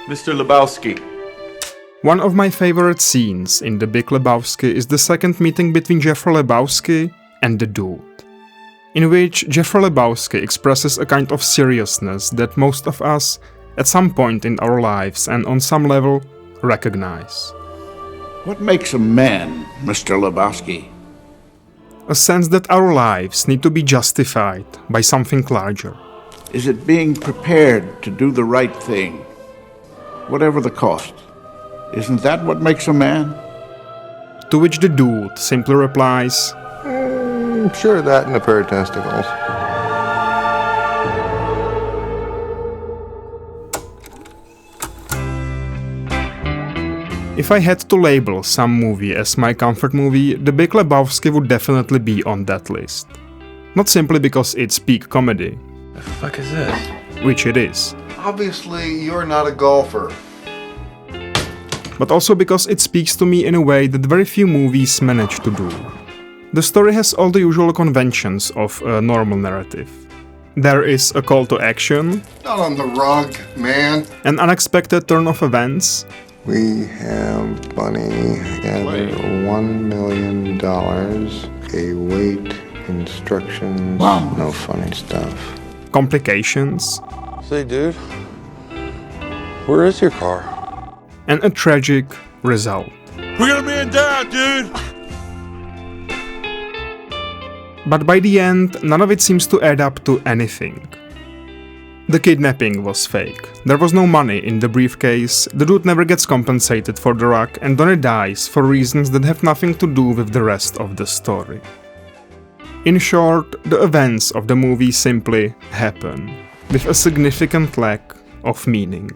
Mr. Lebowski. One of my favorite scenes in The Big Lebowski is the second meeting between Jeffrey Lebowski and the Dude, in which Jeffrey Lebowski expresses a kind of seriousness that most of us, at some point in our lives and on some level, recognize. What makes a man, Mr. Lebowski? A sense that our lives need to be justified by something larger. Is it being prepared to do the right thing, whatever the cost? Isn't that what makes a man? To which the Dude simply replies, Sure, that and a pair of testicles. If I had to label some movie as my comfort movie, The Big Lebowski would definitely be on that list. Not simply because it's peak comedy, The fuck is this? which it is, Obviously, you're not a golfer. but also because it speaks to me in a way that very few movies manage to do. The story has all the usual conventions of a normal narrative. There is a call to action, Not on the rug, man. an unexpected turn of events, We have Bunny gather $1 million, await instructions, no funny stuff. complications, Say, dude, where is your car? and a tragic result. We got a man down, dude! But by the end, none of it seems to add up to anything. The kidnapping was fake. There was no money in the briefcase, the dude never gets compensated for the rug, and Donnie dies for reasons that have nothing to do with the rest of the story. In short, the events of the movie simply happen, with a significant lack of meaning.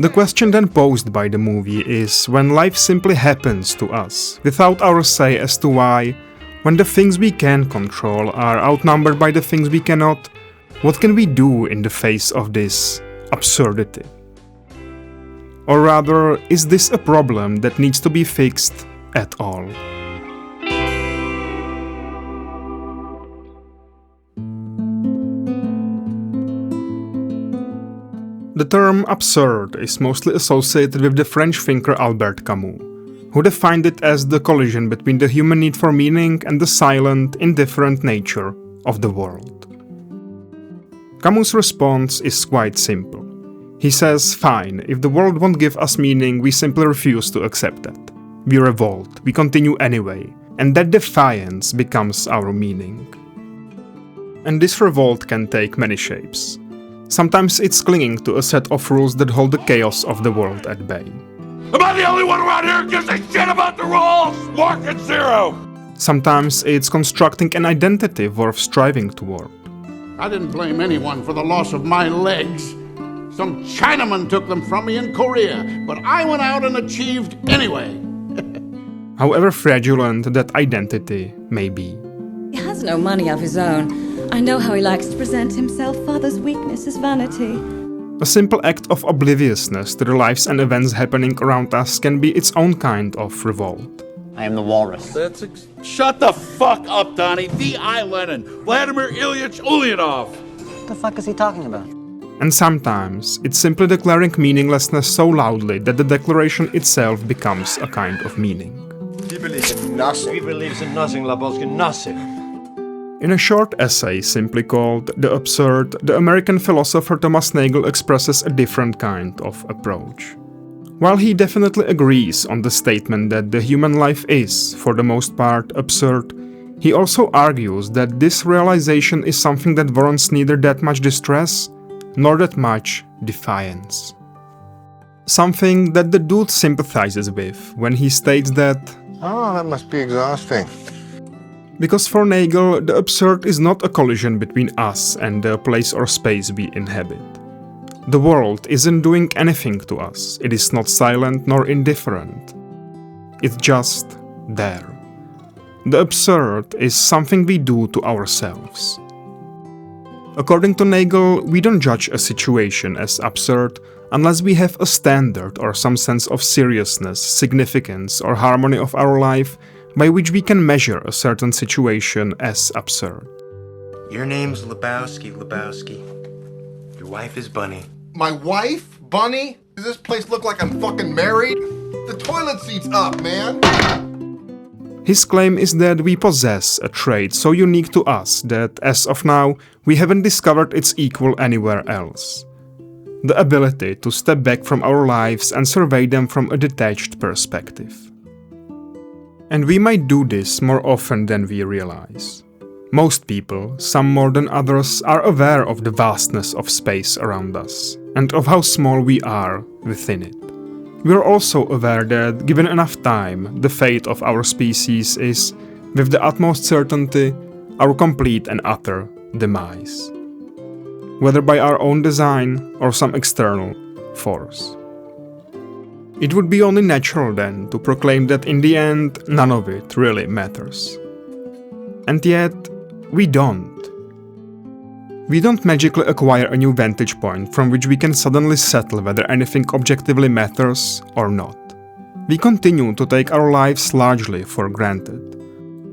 The question then posed by the movie is, when life simply happens to us, without our say as to why, when the things we can control are outnumbered by the things we cannot, what can we do in the face of this absurdity? Or rather, is this a problem that needs to be fixed at all? The term absurd is mostly associated with the French thinker Albert Camus, who defined it as the collision between the human need for meaning and the silent, indifferent nature of the world. Camus' response is quite simple. He says, fine, if the world won't give us meaning, we simply refuse to accept that. We revolt, we continue anyway, and that defiance becomes our meaning. And this revolt can take many shapes. Sometimes it's clinging to a set of rules that hold the chaos of the world at bay. Am I the only one around here who gives a shit about the rules? Market zero! Sometimes it's constructing an identity worth striving toward. I didn't blame anyone for the loss of my legs. Some Chinaman took them from me in Korea, but I went out and achieved anyway. However fraudulent that identity may be. He has no money of his own. I know how he likes to present himself. Father's weakness is vanity. A simple act of obliviousness to the lives and events happening around us can be its own kind of revolt. I am the walrus. Shut the fuck up, Donnie. V.I. Lenin. Vladimir Ilyich Ulyanov. What the fuck is he talking about? And sometimes it's simply declaring meaninglessness so loudly that the declaration itself becomes a kind of meaning. He believes in nothing. He believes in nothing, Lebowski, nothing. In a short essay simply called The Absurd, the American philosopher Thomas Nagel expresses a different kind of approach. While he definitely agrees on the statement that the human life is, for the most part, absurd, he also argues that this realization is something that warrants neither that much distress nor that much defiance. Something that the Dude sympathizes with when he states that, Oh, that must be exhausting. because for Nagel, the absurd is not a collision between us and the place or space we inhabit. The world isn't doing anything to us, it is not silent nor indifferent. It's just there. The absurd is something we do to ourselves. According to Nagel, we don't judge a situation as absurd unless we have a standard or some sense of seriousness, significance, or harmony of our life by which we can measure a certain situation as absurd. Your name's Lebowski, Lebowski. Your wife is Bunny. My wife? Bunny? Does this place look like I'm fucking married? The toilet seat's up, man! His claim is that we possess a trait so unique to us that, as of now, we haven't discovered its equal anywhere else. The ability to step back from our lives and survey them from a detached perspective. And we might do this more often than we realize. Most people, some more than others, are aware of the vastness of space around us, and of how small we are within it. We are also aware that, given enough time, the fate of our species is, with the utmost certainty, our complete and utter demise. Whether by our own design or some external force. It would be only natural then to proclaim that in the end, none of it really matters. And yet, we don't. We don't magically acquire a new vantage point from which we can suddenly settle whether anything objectively matters or not. We continue to take our lives largely for granted,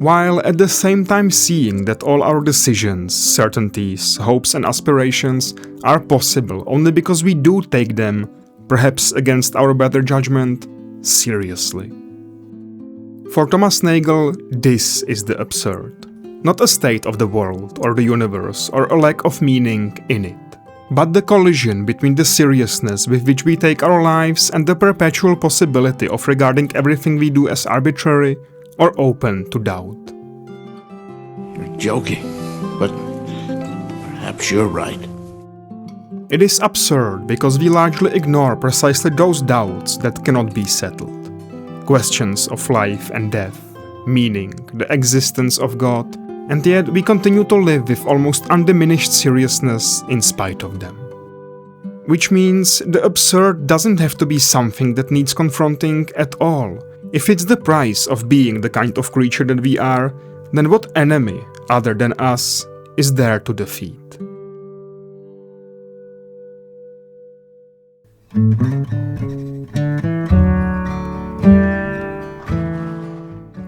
while at the same time seeing that all our decisions, certainties, hopes and aspirations are possible only because we do take them, perhaps against our better judgment, seriously. For Thomas Nagel, this is the absurd. Not a state of the world or the universe or a lack of meaning in it, but the collision between the seriousness with which we take our lives and the perpetual possibility of regarding everything we do as arbitrary or open to doubt. You're joking, but perhaps you're right. It is absurd because we largely ignore precisely those doubts that cannot be settled. Questions of life and death, meaning, the existence of God, and yet we continue to live with almost undiminished seriousness in spite of them. Which means the absurd doesn't have to be something that needs confronting at all. If it's the price of being the kind of creature that we are, then what enemy, other than us, is there to defeat?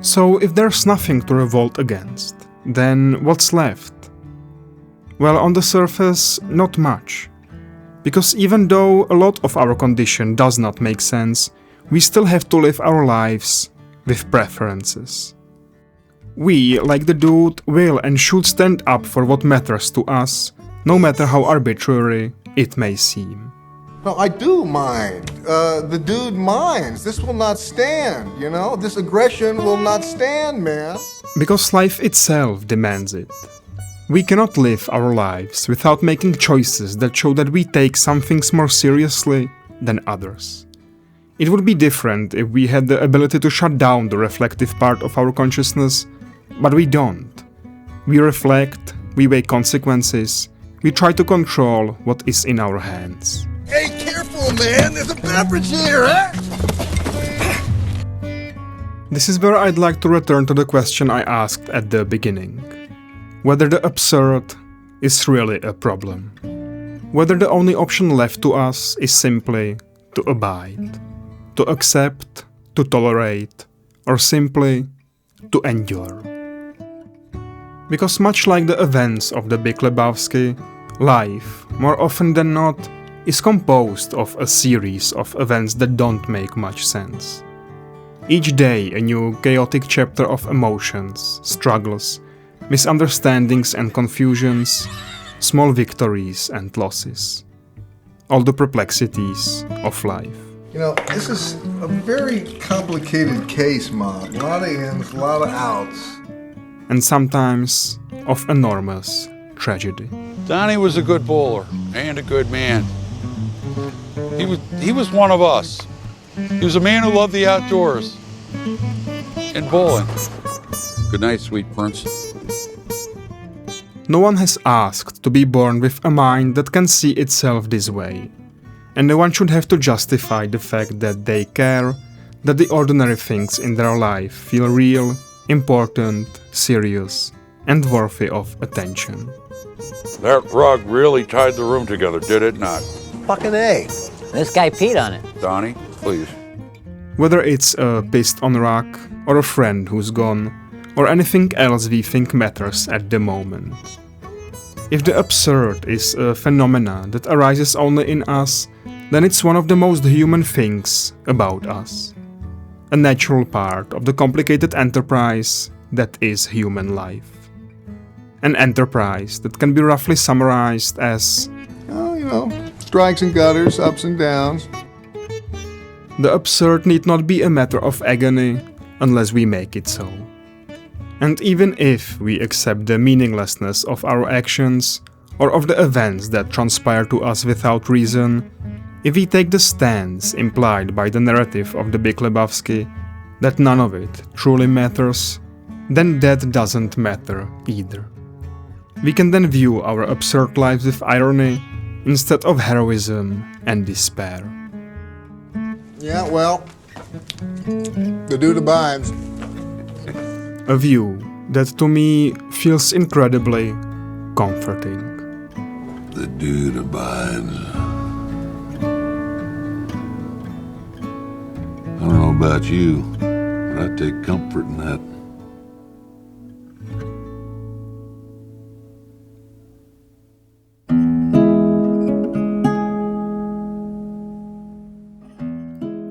So if there's nothing to revolt against, then what's left? Well, on the surface, not much. Because even though a lot of our condition does not make sense, we still have to live our lives with preferences. We, like the dude, will and should stand up for what matters to us, no matter how arbitrary it may seem. No, I do mind. The dude minds. This will not stand, you know? This aggression will not stand, man. Because life itself demands it. We cannot live our lives without making choices that show that we take some things more seriously than others. It would be different if we had the ability to shut down the reflective part of our consciousness, but we don't. We reflect, we weigh consequences, we try to control what is in our hands. Hey, careful, man! There's a beverage here, huh? This is where I'd like to return to the question I asked at the beginning. Whether the absurd is really a problem. Whether the only option left to us is simply to abide, to accept, to tolerate, or simply to endure. Because much like the events of the Big Lebowski, life, more often than not, is composed of a series of events that don't make much sense. Each day a new chaotic chapter of emotions, struggles, misunderstandings and confusions, small victories and losses. All the perplexities of life. You know, this is a very complicated case, Mom. A lot of ins, a lot of outs. And sometimes of enormous tragedy. Donnie was a good bowler and a good man. He was one of us. He was a man who loved the outdoors and bowling. Good night, sweet prince. No one has asked to be born with a mind that can see itself this way, and no one should have to justify the fact that they care, that the ordinary things in their life feel real, important, serious, and worthy of attention. That rug really tied the room together, did it not? Fucking A. This guy peed on it. Donnie, please. Whether it's a pissed-on rug, or a friend who's gone, or anything else we think matters at the moment. If the absurd is a phenomena that arises only in us, then it's one of the most human things about us. A natural part of the complicated enterprise that is human life. An enterprise that can be roughly summarized as, strikes and gutters, ups and downs. the absurd need not be a matter of agony unless we make it so. And even if we accept the meaninglessness of our actions or of the events that transpire to us without reason, if we take the stance implied by the narrative of the Big Lebowski that none of it truly matters, then that doesn't matter either. We can then view our absurd lives with irony instead of heroism and despair. Yeah, well, the dude abides. A view that to me feels incredibly comforting. The dude abides. I don't know about you, but I take comfort in that.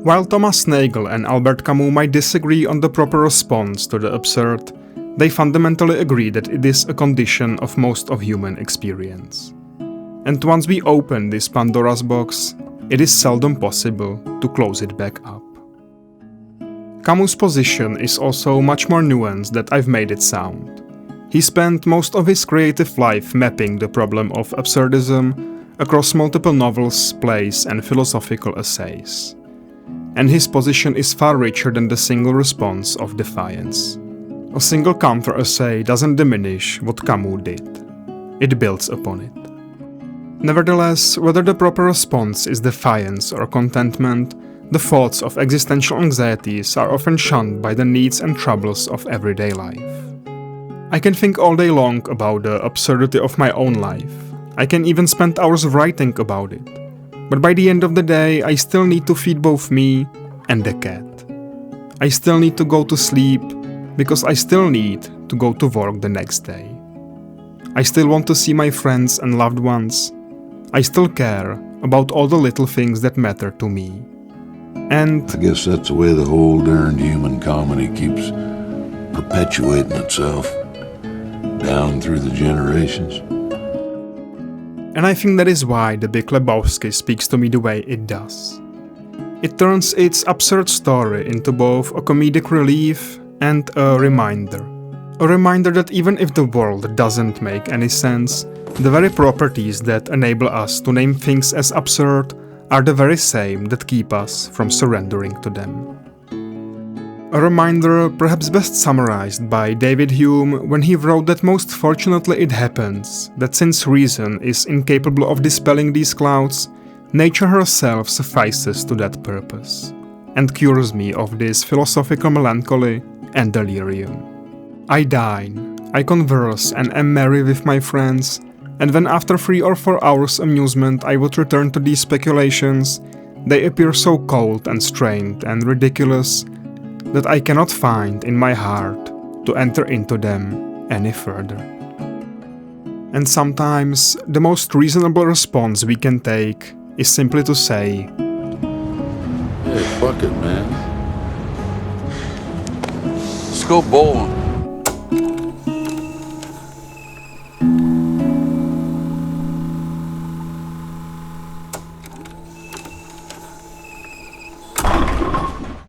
While Thomas Nagel and Albert Camus might disagree on the proper response to the absurd, they fundamentally agree that it is a condition of most of human experience. And once we open this Pandora's box, it is seldom possible to close it back up. Camus' position is also much more nuanced than I've made it sound. He spent most of his creative life mapping the problem of absurdism across multiple novels, plays, and philosophical essays. And his position is far richer than the single response of defiance. A single counter-essay doesn't diminish what Camus did. It builds upon it. Nevertheless, whether the proper response is defiance or contentment, the thoughts of existential anxieties are often shunned by the needs and troubles of everyday life. I can think all day long about the absurdity of my own life. I can even spend hours writing about it. But by the end of the day, I still need to feed both me and the cat. I still need to go to sleep because I still need to go to work the next day. I still want to see my friends and loved ones. I still care about all the little things that matter to me. And I guess that's the way the whole darned human comedy keeps perpetuating itself down through the generations. And I think that is why the Big Lebowski speaks to me the way it does. It turns its absurd story into both a comedic relief and a reminder. A reminder that even if the world doesn't make any sense, the very properties that enable us to name things as absurd are the very same that keep us from surrendering to them. A reminder perhaps best summarized by David Hume when he wrote that most fortunately it happens that since reason is incapable of dispelling these clouds, nature herself suffices to that purpose, and cures me of this philosophical melancholy and delirium. I dine, I converse and am merry with my friends, and when after 3 or 4 hours' amusement I would return to these speculations, they appear so cold and strained and ridiculous that I cannot find in my heart to enter into them any further. And sometimes the most reasonable response we can take is simply to say, Hey, fuck it, man. Let's go bowling.